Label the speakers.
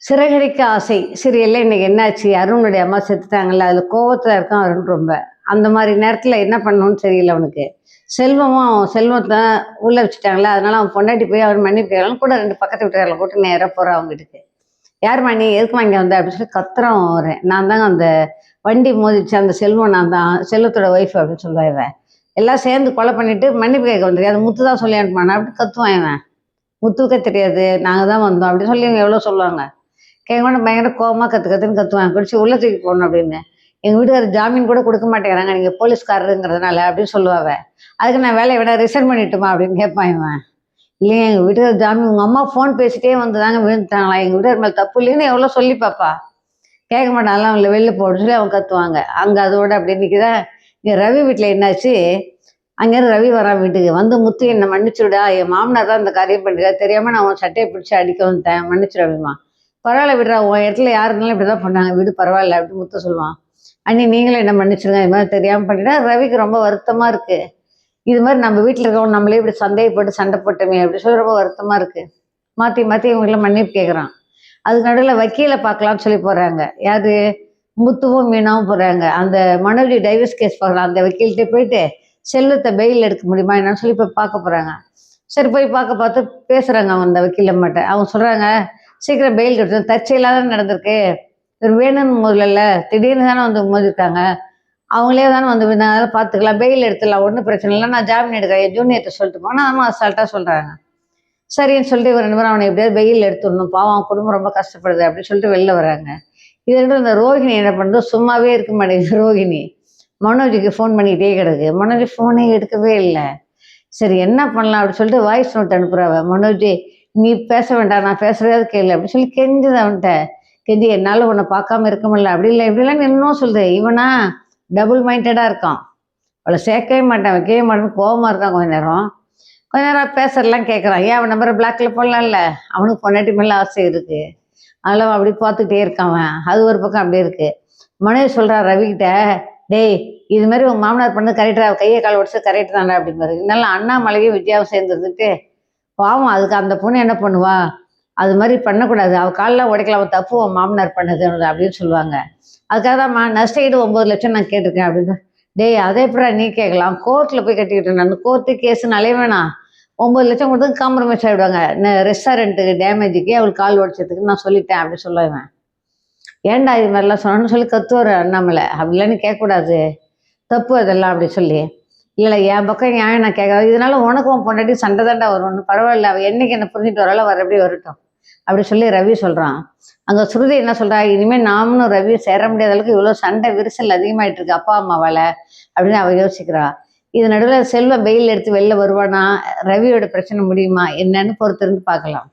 Speaker 1: சிறகடிக்க ஆசை சீரியல்ல இன்னைக்கு என்னாச்சு? அருணுடைய அம்மா செத்துட்டாங்கல்ல, அதுல கோவத்துல இருக்கான் அருண் ரொம்ப. அந்த மாதிரி நேரத்துல என்ன பண்ணணும்னு தெரியல அவனுக்கு. செல்வமும் செல்வத்தை உள்ள வச்சுட்டாங்களா, அதனால அவன் பொண்டாட்டி போய் அவர் மன்னிப்பு கேட்கலாம் கூட 2 பக்கத்து வீட்டுக்காரங்களை கூட்டு நேரா போறான் அவங்க வீட்டுக்கு. யாரும்மா நீ? எதுக்கும்மா இங்க வந்த? அப்படின்னு சொல்லி கத்துறான் வரேன். நான் தாங்க அந்த வண்டி மோதிச்சு அந்த செல்வம், நான் தான் செல்வத்தோட ஒய்ஃப் அப்படின்னு சொல்லுவா இவன். எல்லாம் சேர்ந்து கொலை பண்ணிட்டு மன்னிப்பு கேட்க வந்துருக்கு, அது முத்து தான் சொல்லி அனுப்புவான் அப்படி கத்துவான் இவன். முத்துக்கே தெரியாது, நாங்க தான் வந்தோம் அப்படின்னு சொல்லி இவங்க எவ்வளவு சொல்லுவாங்க. கேட்க பயங்கர கோவமா கத்துன்னு கத்துவாங்க, குடிச்சு உள்ள தூக்கி போடணும் அப்படின்னு. எங்க வீட்டுக்காரர் ஜாமீன் கூட கொடுக்க மாட்டேங்கிறாங்க, நீங்க போலீஸ்காரருங்கிறதுனால அப்படின்னு சொல்லுவாவ. அதுக்கு நான் வேலையை விட ரிசைன் பண்ணிட்டுமா அப்படின்னு கேட்பான் இவன். இல்லையா எங்க வீட்டுக்காரர் ஜாமீன், உங்க அம்மா ஃபோன் பேசிட்டே வந்துதாங்க விழுந்துட்டாங்களா, எங்க வீட்டுக்காரர் மேல தப்பு இல்லைன்னு எவ்வளோ சொல்லி பாப்பா. கேட்க மாட்டான்லாம், அவங்கள வெளில போட சொல்லி அவங்க கத்துவாங்க. அங்க அதோட அப்படி நிற்கிறேன். இங்க ரவி வீட்டுல என்னாச்சு? அங்கேருந்து ரவி வரான் வீட்டுக்கு வந்து, முத்து என்னை மன்னிச்சுடா, என் மாமனார் தான் இந்த காரியம் பண்ணிருக்கா, தெரியாம நான் உன் சட்டையை பிடிச்சி அடிக்க வந்துட்டேன், மன்னிச்சுடு அப்படிமா. பரவாயில்ல விடுறா, உன் இடத்துல யாரு இருந்தாலும் இப்படிதான் பண்ணாங்க, வீடு பரவாயில்ல அப்படின்னு முத்து சொல்லுவான். அண்ணி நீங்களும் என்ன மன்னிச்சிருங்க, இது மாதிரி தெரியாம பண்ணிட்டா. ரவிக்கு ரொம்ப வருத்தமா இருக்கு. இது மாதிரி நம்ம வீட்டுல இருக்கவங்க நம்மளே இப்படி சந்தேகப்பட்டு சண்டை போட்டோமே அப்படி சொல்லி ரொம்ப வருத்தமா இருக்கு. மாத்தி மாத்தி இவங்கள மன்னிப்பு கேட்குறான். அதுக்கு நடுவில் வக்கீலை பார்க்கலாம்னு சொல்லி போறாங்க. யாரு? முத்துவும் மீனாவும் போறாங்க. அந்த மனைவி டைவர்ஸ் கேஸ் பார்க்கலாம், அந்த வக்கீல்கிட்ட போயிட்டு செல்வத்தை பெயில் எடுக்க முடியுமா என்னன்னு சொல்லி போய் பார்க்க போறாங்க. சரி போய் பார்த்து பேசுறாங்க அவங்க அந்த வக்கீல் அம்மாட்ட. அவங்க சொல்றாங்க, சீக்கிரம் பெயில் கிடைச்சது, தற்செயலாக தான் நடந்திருக்கு, இவர் வேணும்னு முதல்ல திடீர்னு தானே வந்து மோதிருக்காங்க, அவங்களே தானே வந்து அதனால பார்த்துக்கலாம், பெயில் எடுத்துடலாம், ஒன்றும் பிரச்சனை இல்லை, நான் ஜாமீன் எடுக்கிறேன் என் ஜூனியர்கிட்ட சொல்லிட்டு போனால் அவன் அசால்ட்டாக சொல்கிறாங்க. சரின்னு சொல்லிட்டு இவர் 2 பேரும் அவனை எப்படியாவது பெயில் எடுத்துடணும், பாவம் அவன் குடும்பம் ரொம்ப கஷ்டப்படுது அப்படின்னு சொல்லிட்டு வெளில வராங்க. இது இந்த ரோஹிணி என்ன பண்ணுறது, சும்மாவே இருக்க மாட்டேங்குது ரோஹிணி. மனோஜுக்கு ஃபோன் பண்ணிக்கிட்டே கிடக்கு. மனோஜ் ஃபோனே எடுக்கவே இல்லை. சரி என்ன பண்ணலாம் அப்படின்னு சொல்லிட்டு வாய்ஸ் நோட் அனுப்புறவ. மனோஜ் நீ பேச வேண்டாம், நான் பேசுறதாவது கேளு அப்படின்னு சொல்லி கெஞ்சுது அவன்கிட்ட. கெஞ்சி என்னால் உன்னை பார்க்காம இருக்க முடியல, அப்படி இல்லை இப்படிலாம் இன்னும் சொல்லுது. இவனா டபுள் மைண்டடாக இருக்கான், அவளை சேர்க்கவே மாட்டேன் வைக்கவே மாட்டேன்னு கோவமாக இருக்கான். கொஞ்ச நேரம் பேசுறதெல்லாம் கேட்குறான். ஏன் அவன் நம்பரை பிளாக்ல போடலாம்ல, அவனுக்கு பொண்டாட்டி மேலே ஆசை இருக்கு, அதெல்லாம் அப்படி பார்த்துக்கிட்டே இருக்கான். அது ஒரு பக்கம் அப்படி இருக்கு. மனோஜ் சொல்கிறான் ரவிக்கிட்ட, டேய் இது மாதிரி உங்கள் மாமனார் பண்ணது கரெக்டாக, கையை கால் உடச்சு கரெக்டு தானே அப்படிங்கிறது. இருந்தாலும் அண்ணாமலையும் வித்யாவும் சேர்ந்துருந்துட்டு பாவம், அதுக்கு அந்த பொண்ணு என்ன பண்ணுவா, அது மாதிரி பண்ணக்கூடாது, அவள் காலெலாம் உடைக்கலாம், அவன் தப்பு உன் மாமனார் பண்ணது அப்படின்னு சொல்லுவாங்க. அதுக்காக தான் நஷ்டஈடு 9 லட்சம் நான் கேட்டிருக்கேன் அப்படின்னு. டேய் அதே எப்படா நீ கேட்கலாம், கோர்ட்டில் போய் கட்டிக்கிட்டு நான் கோர்ட்டு கேஸுன்னு அலைய வேணாம், 9 லட்சம் கொடுத்து காம்ப்ரமைஸ் ஆகிடுவாங்க. ரெஸ்டாரண்ட்டுக்கு டேமேஜுக்கு அவளுக்கு கால் உடச்சதுக்கு நான் சொல்லிட்டேன் அப்படின்னு சொல்லுவேன். ஏன்டா இது மாதிரிலாம் சொன்னான்னு சொல்லி கத்துவார் அண்ணாமலை. அப்படி இல்லைன்னு கேட்கக்கூடாது, தப்பு அதெல்லாம் அப்படி சொல்லி. இல்லை என் பக்கம் நியாயம் நான் கேட்காது, இதனால உனக்கும் பொண்டாட்டி சண்டை தாண்டா வரும்னு. பரவாயில்ல, அவள் என்னைக்கு என்ன புரிஞ்சுட்டு வரால வரப்படி வரட்டும் அப்படி சொல்லி ரவி சொல்கிறான். அங்கே ஸ்ருதி என்ன சொல்கிறா, இனிமேல் நாமளும் ரவி சேர முடியாத அளவுக்கு இவ்வளோ சண்டை விரிசல் அதிகமாகிட்டு இருக்கு அப்பா அம்மாவால் அப்படின்னு அவள் யோசிக்கிறா. இது நடுவில் செல்வம் பெயில் எடுத்து வெளில வருவானா, ரவியோட பிரச்சனை முடியுமா என்னன்னு பொறுத்திருந்து பார்க்கலாம்.